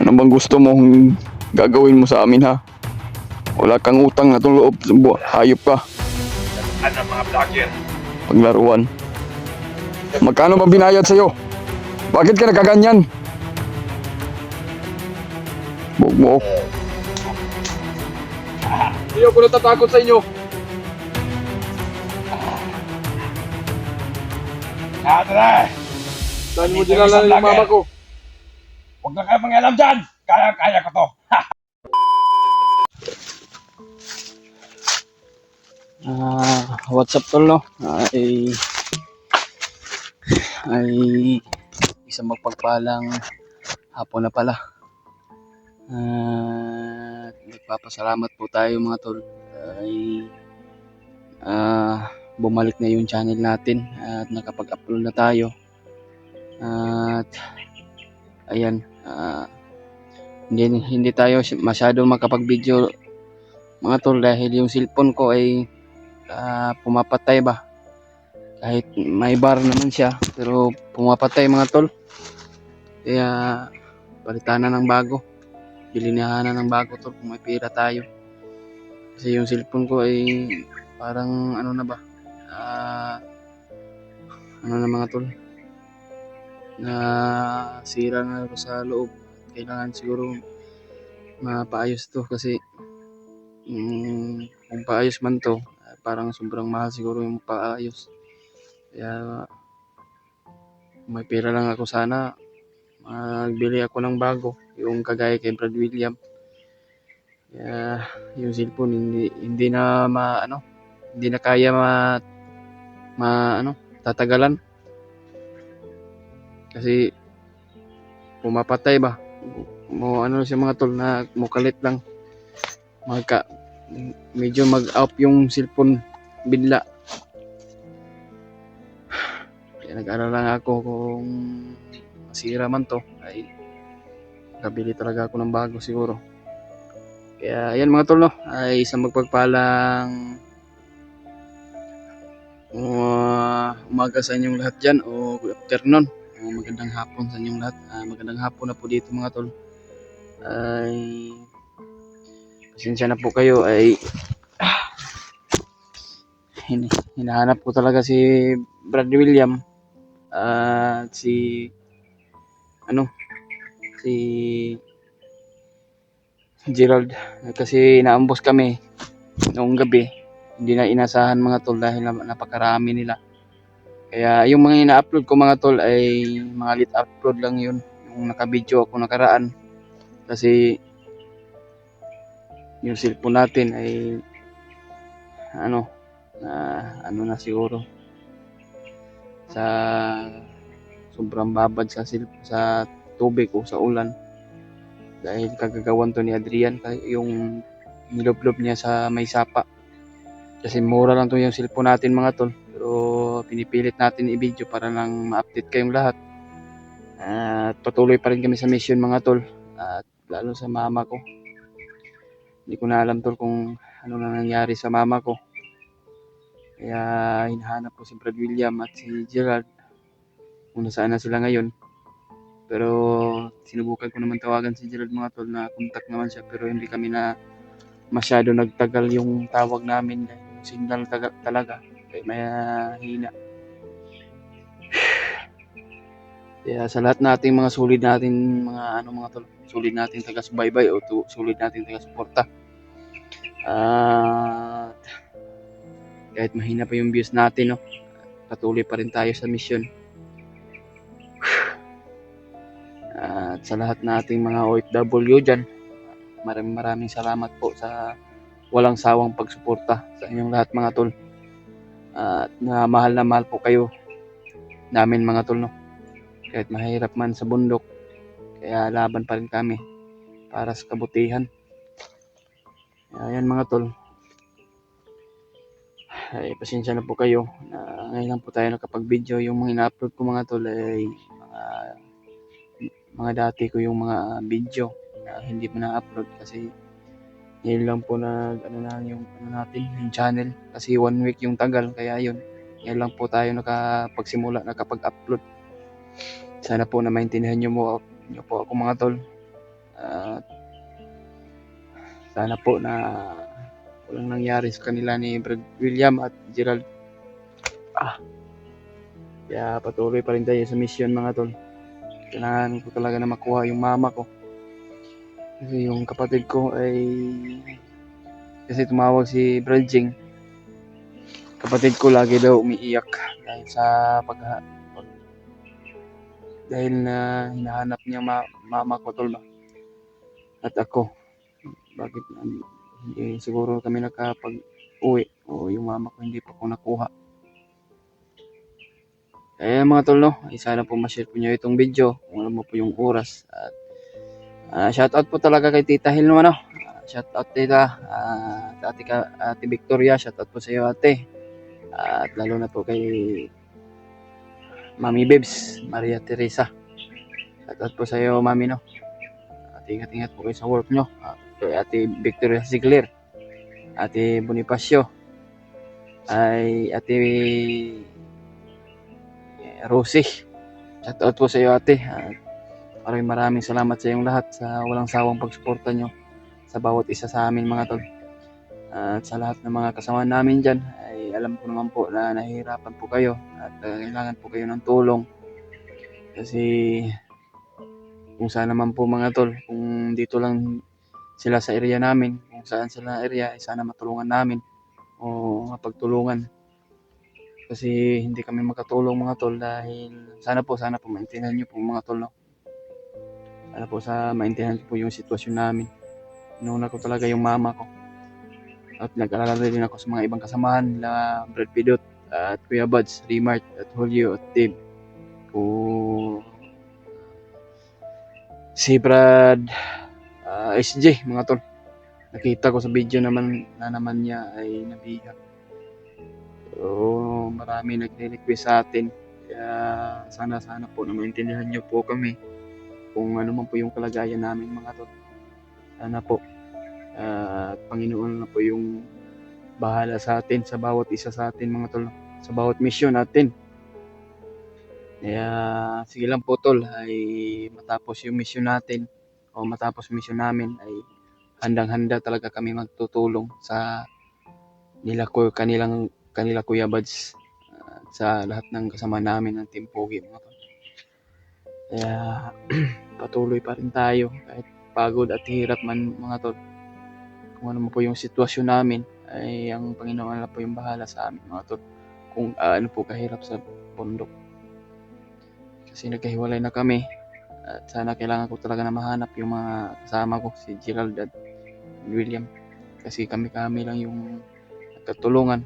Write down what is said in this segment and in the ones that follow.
Ano bang gusto mong gagawin mo sa amin, ha? Wala kang utang na loob. Hayop ka. Ano mga vlogger? Paglaruan. Magkano ba binayad sa'yo? Bakit ka nakaganyan? Bug mo. Hindi ako natatakot sa inyo. Tara! Saan mo dinala yung mama ko? Huwag na kayo mangialam dyan! Kaya ko to! What's up tol, no? Ay isang magpagpalang hapon na pala. Nagpapasalamat po tayo mga tol. Ay bumalik na yung channel natin at nakapag-upload na tayo. At ayan, hindi tayo masyado makapag-video mga tol dahil yung cellphone ko ay pumapatay ba. Kahit may bar naman siya pero pumapatay mga tol. Kaya palitan na ng bago. Bilinahan na ng bago tol kung may pera tayo. Kasi yung cellphone ko ay parang ano na ba? Ano na mga tol? Na sira na ako sa loob. Kailangan siguro mapaayos to kasi kung paayos man to parang sobrang mahal siguro yung paayos. Kaya may pera lang ako, sana magbili ako ng bago yung kagaya kay Brad William. Kaya yung cellphone hindi na hindi na kaya tatagalan kasi pumapatay ba. Siya mga tol na mukalit lang. Medyo mag-up yung cellphone bigla. Kaya nag-aalala lang ako kung masira man to ay kabili talaga ako ng bago siguro. Kaya ayan mga tol, no? Ay isang magpagpalang umaga sa inyong lahat dyan o good afternoon. Magandang hapon sa inyong lahat. Magandang hapon na po dito mga tol. Ay pasensya na po kayo, ay hinahanap ko talaga si Brad William at si Gerald kasi naambos kami noong gabi. Hindi na inasahan mga tol dahil napakarami nila. Kaya yung mga ina-upload ko mga tol ay mga lit upload lang yun. Yung naka-video ako nakaraan. Kasi yung cellphone natin ay na siguro sa sobrang babad sa tubig o sa ulan. Dahil kagagawan to ni Adrian yung niloblob niya sa may sapa. Kasi mura lang to yung cellphone natin mga tol. Pero pinipilit natin i-video para lang ma-update kayong lahat. At patuloy pa rin kami sa mission mga tol. At lalo sa mama ko. Hindi ko na alam tol kung ano na nangyari sa mama ko. Kaya hinahanap ko si Brad William at si Gerald. Kung nasaan na sila ngayon. Pero sinubukan ko naman tawagan si Gerald mga tol, na contact naman siya, pero hindi kami na masyado nagtagal yung tawag namin dahil yung signal talaga kaya may hina. Kaya sa lahat nating mga sulit natin mga tol, sulit natin taga-subaybay o sulit natin taga-suporta. Kahit mahina pa yung views natin, no, patuloy pa rin tayo sa mission. At sa lahat nating mga OFW dyan, maraming salamat po sa walang sawang pagsuporta sa inyong lahat mga tol. At na mahal po kayo namin mga tol, no? Kahit mahirap man sa bundok, kaya laban pa rin kami para sa kabutihan. Ayan mga tol, ay pasensya na po kayo na ngayon lang po tayo nakapag-video. Yung mga ina-upload ko mga tol ay mga dati ko yung mga video na hindi mo na-upload kasi ngayon lang po yung channel kasi 1 week yung tagal, kaya yun Ngayon lang po tayo nakapag-upload. Sana po na maintindihan nyo po ako mga tol. At sana po na walang nangyari sa kanila ni Brad William at Gerald. Kaya patuloy pa rin tayo sa mission mga tol. Kailangan ko talaga na makuha yung mama ko. Kasi yung kapatid ko ay kasi tumawag si Bradjing. Kapatid ko lagi daw umiiyak dahil sa dahil na hinahanap niya mama ko tol ba. At ako. Bakit hindi siguro kami nakapag-uwi o yung mama ko hindi pa ko nakuha. Kaya mga tol no, sana po ma-share po nyo itong video kung ano mo po yung oras. At shoutout po talaga kay Tita Hil no ano. Shoutout tita, ate Victoria, shoutout po sa iyo ate. At lalo na po kay Mami Bebs, Maria Teresa. Shoutout po sa iyo Mami no. At ingat-ingat po kayo sa work nyo. Kay ate Victoria Sigler, ate Bonifacio, ay ate Rosie. Shoutout po sa iyo ate. Maraming salamat sa iyong lahat sa walang sawang pagsuporta nyo sa bawat isa sa amin mga tol. At sa lahat ng mga kasama namin dyan ay alam ko naman po na nahihirapan po kayo at kailangan po kayo ng tulong. Kasi kung saan naman po mga tol, kung dito lang sila sa area namin, kung saan sila area ay sana matulungan namin o mapagtulungan. Kasi hindi kami makatulong mga tol dahil sana po maintindihan nyo po mga tol no. Sana po maintindihan po yung sitwasyon namin. Inuna ko talaga yung mama ko. At nag-alala din ako sa mga ibang kasamahan nila Brad Pidot at Kuya Buds, Remart at Julio at Dave. Si Brad SJ mga tol. Nakita ko sa video naman niya ay nabiyak. So marami nagre-request sa atin. Kaya sana po na maintindihan nyo po kami kung ano man po yung kalagayan namin mga tol. Sana po Panginoon na po yung bahala sa atin, sa bawat isa sa atin mga tol, sa bawat mission natin. Kaya sige lang po tol, ay matapos yung mission natin o matapos yung mission namin ay handang-handa talaga kami magtutulong sa kanila Kuya Buds sa lahat ng kasama namin ng Team Pogi mga tol. Kaya patuloy pa rin tayo kahit pagod at hirap man mga tol. Kung ano po yung sitwasyon namin ay ang Panginoon na po yung bahala sa amin mga tol. Kung ano po kahirap sa bundok. Kasi nagkahiwalay na kami at sana kailangan ko talaga na mahanap yung mga kasama ko, si Gerald at William. Kasi kami lang yung nagkatulungan.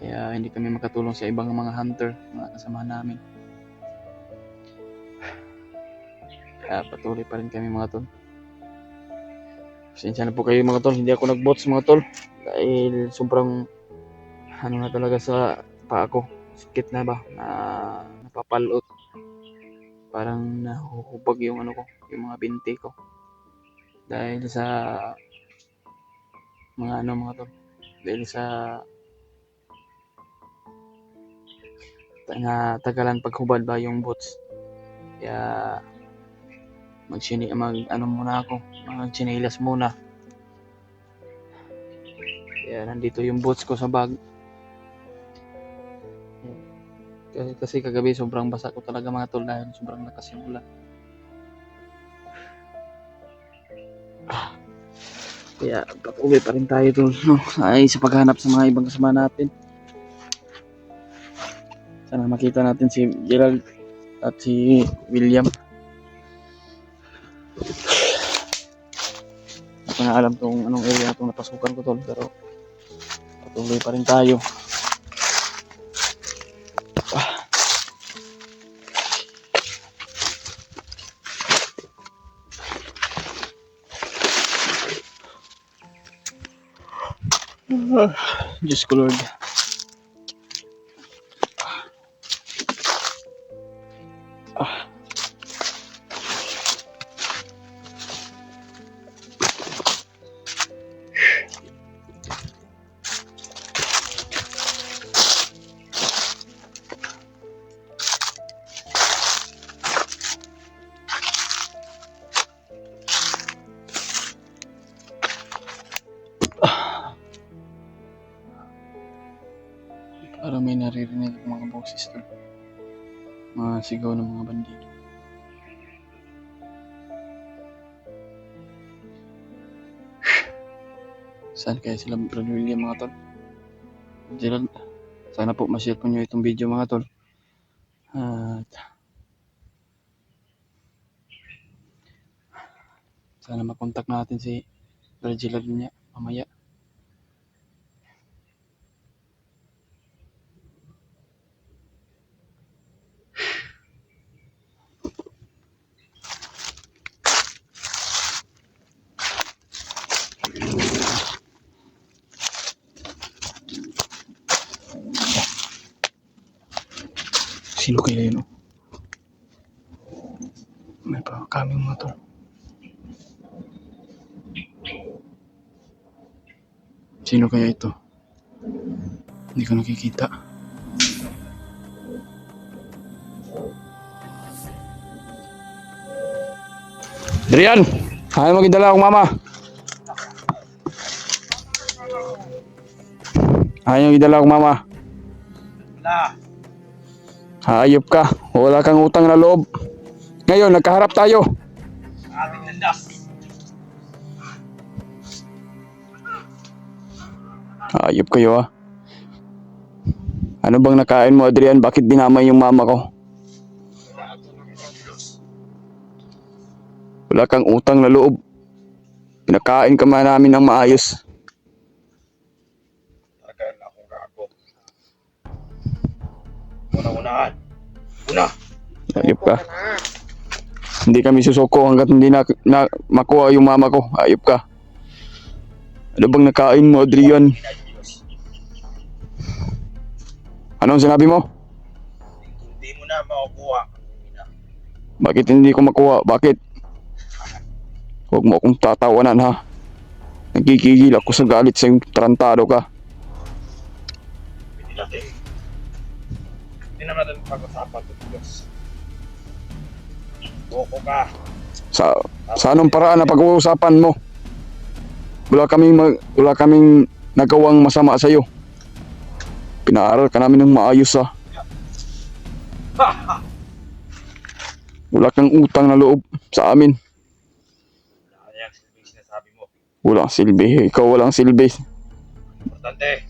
Kaya hindi kami makatulong sa ibang mga hunter, mga kasama namin. Kaya patuloy pa rin kami mga tol. Pasensya na po kayo mga tol, hindi ako nag-bots mga tol dahil sobrang na talaga sa paa ko, sakit na ba na napapalot, parang nahuhubag yung yung mga binti ko dahil sa mga tol, dahil sa tagalan paghubad ba yung bots. Kaya magchinilas muna. Kaya nandito yung boots ko sa bag. Kasi kagabi sobrang basa ko talaga mga tol dahil sobrang lakas yung ulan. Kaya patuloy pa rin tayo tol ay sa paghanap sa mga ibang kasama natin. Sana makita natin si Gerald at si William. Hindi ko na alam kung anong area itong napasukan ko tol, pero patuloy pa rin tayo. Diyos ko Lord. boses tol. Mga sigaw ng mga bandido. Saan kaya sila Brad William mga tol? Gerald, sana po ma-share po nyo itong video mga tol. At sana makontak natin si Brad Gerald niya mamaya. Sino kaya yun? May pa kaming mga tol. Sino kaya ito? Hindi ko nakikita. Adrian! Ayaw mo gidala akong mama. Ayaw gidala akong mama. Wala. Hayop ka. Wala kang utang na loob. Ngayon, nagkaharap tayo. Ating landas. Hayop kayo ah. Ano bang nakain mo, Adrian? Bakit dinamay yung mama ko? Wala kang utang na loob. Pinakain ka man namin ng maayos. Talaga na akong gago. Una-unahan. Una. Hayop ka. Hindi kami susuko hanggat hindi na makuha yung mama ko. Hayop ka. Ano bang nakain mo, Adrian? Anong sinabi mo? Hindi mo na makukuha. Bakit hindi ko makuha? Bakit? Huwag mo akong tatawanan ha. Nagkikigil ako sa galit sa yung tarantado ka. Hindi natin. Hindi naman natin pag-usapan ito, Diyos. Boko ka. Sa anong paraan na pag-uusapan mo? Wala kaming nagawang masama sa iyo. Pinaaral ka namin ng maayos ha. Wala kang utang na loob sa amin. Ano yung silbing sinasabi mo? Walang silbi. Ikaw walang silbi. Importante.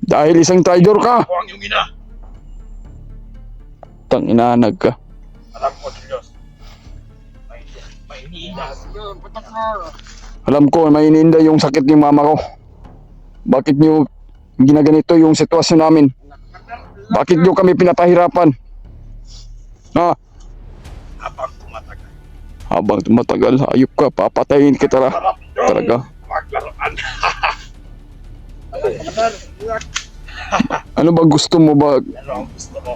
Dahil isang traitor ka. Ako ang iyong ina. Tang inaanag ka. Alam ko, Diyos. May iniina. Alam ko may ininda yung sakit ng mama ko. Bakit niyo ginaganito yung sitwasyon namin? Bakit niyo kami pinapahirapan? Ha? Habang tumatagal. Habang tumatagal, hayop ka, papatayin kita Sarap yung talaga. maglaruan. Ano ba gusto mo ba? Ano ang gusto mo?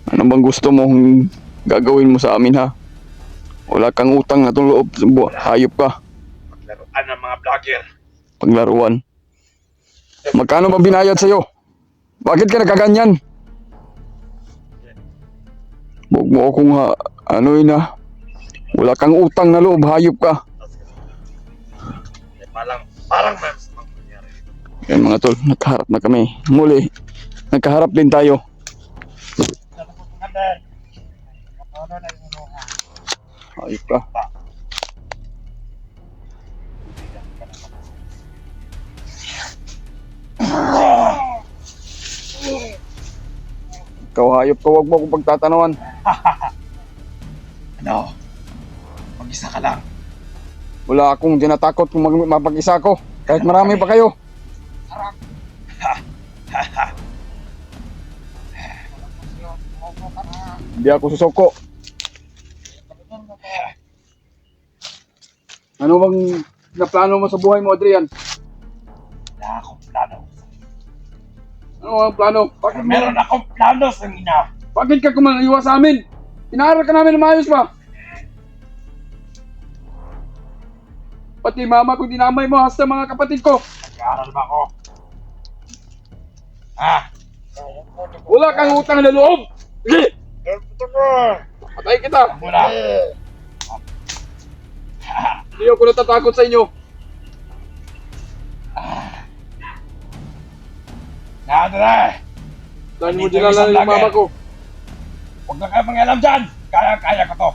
Ano bang gusto mong gagawin mo sa amin ha? Wala kang utang na loob. Hayop ka. Maglaruan ng mga vlogger. Paglaruan. Magkano ba binayad sa'yo? Bakit ka nakaganyan? Huwag mo akong ano yun ha? Wala kang utang na loob. Hayop ka. Parang may masamang nangyari dito. Yan mga tol, nagkaharap na kami. Muli, nagkaharap din tayo. Hayop ka. Ikaw hayop ka, huwag mo akong pagtatanawan. Ano? Mag-isa ka lang. Wala akong tinatakot kung mapag-isa ko. Kahit marami pa kayo. Hindi ako susuko. Ano bang naplano mo sa buhay mo, Adrian? Wala akong plano. Ano ang plano? Bakit, Meron akong plano sa ina. bakit ka kumaliwa sa amin? Pinaaral ka namin na maayos pa. Pati mama ko dinamay mo hasta mga kapatid ko. Nag-aaral ba ako? Wala kang utang na loob. Sige, patay kita. Muna. Hindi ako natatakot sa inyo. Andre! Saan mo Nandito yung dinala isang yung mama vlogger. ko? Huwag na kayo mangialam dyan! Kaya ko to!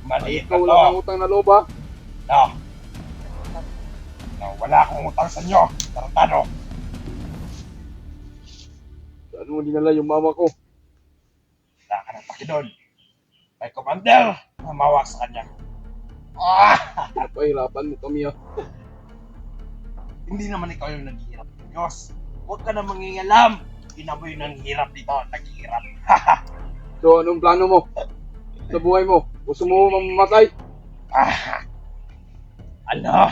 Maliit na Ikaw to! wala kang utang na loob ha? No! No, wala akong utang sa inyo! Tarantado! Saan mo dinala yung mama ko? Wala ka ng paki doon! May commander na mawak sa kanya! Ah! Napahirapan mo kami ha? Hindi naman ikaw yung naghihirap ng Diyos! Huwag ka na mangingalam! Inamoy ng hirap dito, naghihirap! So anong plano mo? Sa buhay mo? Gusto mo mamamatay? Ah! Ano?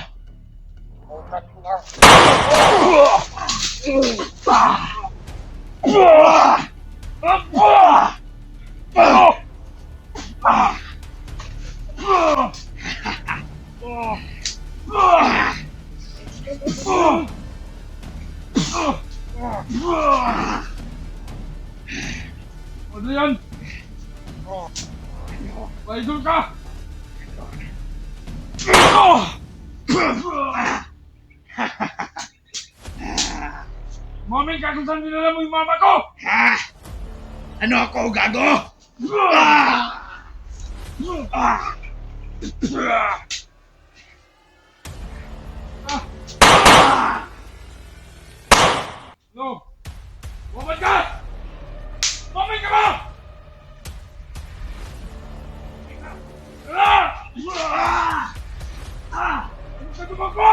Adrian! Paidol ka! Mami, kung saan dinala mo yung mama ko? Ha? Ano ako, gago? Ah! Ah! No! Bumad ka! Bumad ka ba? Sa tumakbo!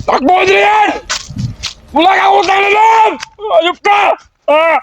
Takbo, Adrian! Wala kang utang na loob! Ayop ka! Ah!